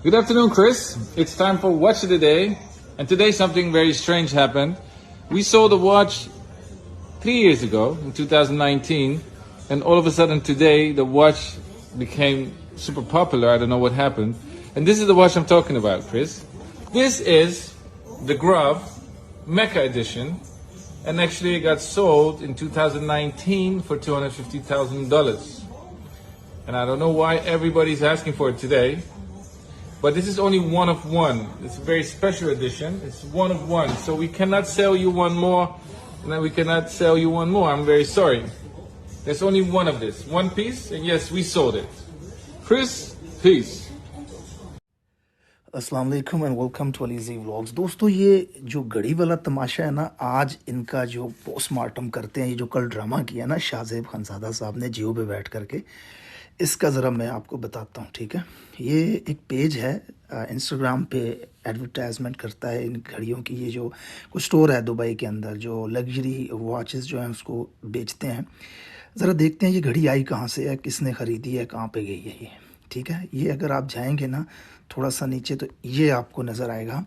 Good afternoon, Chris. It's time for Watch of the Day. And today something very strange happened. We sold the watch 3 years ago, in 2019. And all of a sudden today, the watch became super popular. I don't know what happened. And this is the watch I'm talking about, Chris. This is the Grove Mecca edition. And actually it got sold in 2019 for $250,000. And I don't know why everybody's asking for it today. But this is only one of one. It's a very special edition. It's one of one. So we cannot sell you one more. And then we cannot sell you one more. I'm very sorry. There's only one of this. One piece. And yes, we sold it. Chris, peace. अस्सलाम वालेकुम and welcome to अलीज़ी vlogs. दोस्तों, ये जो घड़ी वाला तमाशा है ना, आज इनका जो पोस्टमार्टम करते हैं, ये जो कल ड्रामा किया ना शाहजेब खानज़ादा साहब ने जियो पे बैठ करके, इसका ज़रा मैं आपको बताता हूँ, ठीक है। ये एक पेज है इंस्टाग्राम पे, एडवर्टाइजमेंट करता है इन घड़ियों की। ये जो कुछ स्टोर है दुबई के अंदर जो लग्जरी वॉचेस जो हैं उसको बेचते हैं। ज़रा देखते हैं ये घड़ी आई कहाँ से है, किसने ख़रीदी है, कहाँ पे गई है ये, ठीक है। ये अगर आप जाएंगे ना थोड़ा सा नीचे तो ये आपको नज़र आएगा।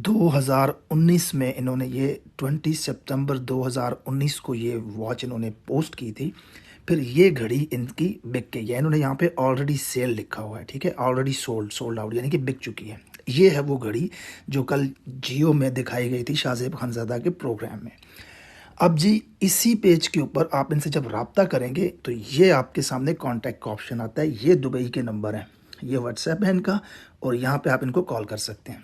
2019 में इन्होंने ये 20 सितंबर 2019 को ये वॉच इन्होंने पोस्ट की थी। फिर ये घड़ी इनकी बिक गई है। इन्होंने यहाँ पे ऑलरेडी सेल लिखा हुआ है, ठीक है। ऑलरेडी सोल्ड आउट यानी कि बिक चुकी है। ये है वो घड़ी जो कल जियो में दिखाई गई थी शाहजेब खानज़ादा के प्रोग्राम में। अब जी इसी पेज के ऊपर आप इनसे जब रब्ता करेंगे तो ये आपके सामने कांटेक्ट का ऑप्शन आता है। ये दुबई के नंबर हैं, ये व्हाट्सएप है इनका, और यहाँ पे आप इनको कॉल कर सकते हैं।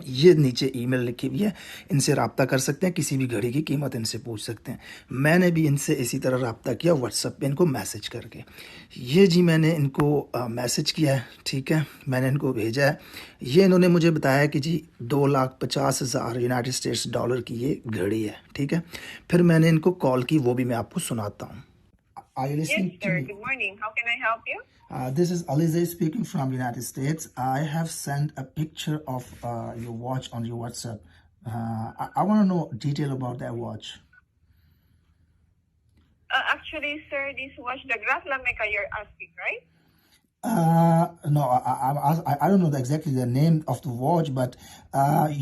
ये नीचे ईमेल लिखी हुई है, इनसे रब्ता कर सकते हैं, किसी भी घड़ी की कीमत इनसे पूछ सकते हैं। मैंने भी इनसे इसी तरह रब्ता किया व्हाट्सएप पे इनको मैसेज करके। ये जी मैंने इनको मैसेज किया है, ठीक है, मैंने इनको भेजा है। ये इन्होंने मुझे बताया कि जी 2,50,000 यूनाइटेड स्टेट्स डॉलर की ये घड़ी है, ठीक है। फिर मैंने इनको कॉल की, वो भी मैं आपको सुनाता हूँ। Yes, sir. Good morning. How can I help you? This is Alize speaking from United States. I have sent a picture of your watch on your WhatsApp. I want to know detail about that watch. Actually, sir, this watch, the Graf Lameka you're asking, right? No, I don't know exactly the name of the watch, but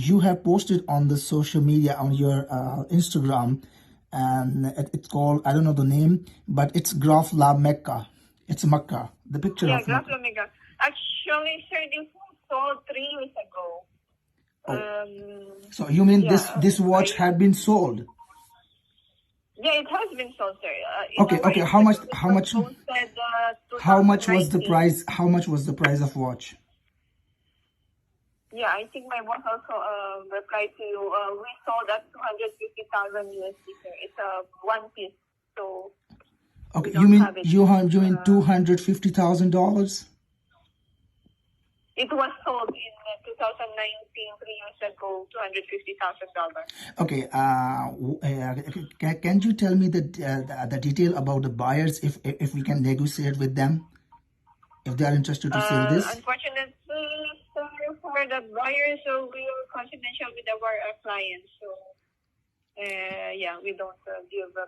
you have posted on the social media on your Instagram, and it's called, I don't know the name, but it's Graf La Mecca. It's Mecca. The picture of Graf Lameka. Actually, sir, this was sold 3 years ago. So you mean this watch had been sold? Yeah, it has been sold, sir. Okay. How much was the price? How much was the price of watch? Yeah, I think my boss also replied to you. We sold at 250,000 USD, sir. It's a one piece, so. Okay, you mean $250,000? It was sold in 2019, 3 years ago, $250,000. Okay, can you tell me the detail about the buyers, if we can negotiate with them, if they are interested to sell this? Unfortunately, sir, for the buyers, so we are confidential with our clients. So, yeah, we don't give a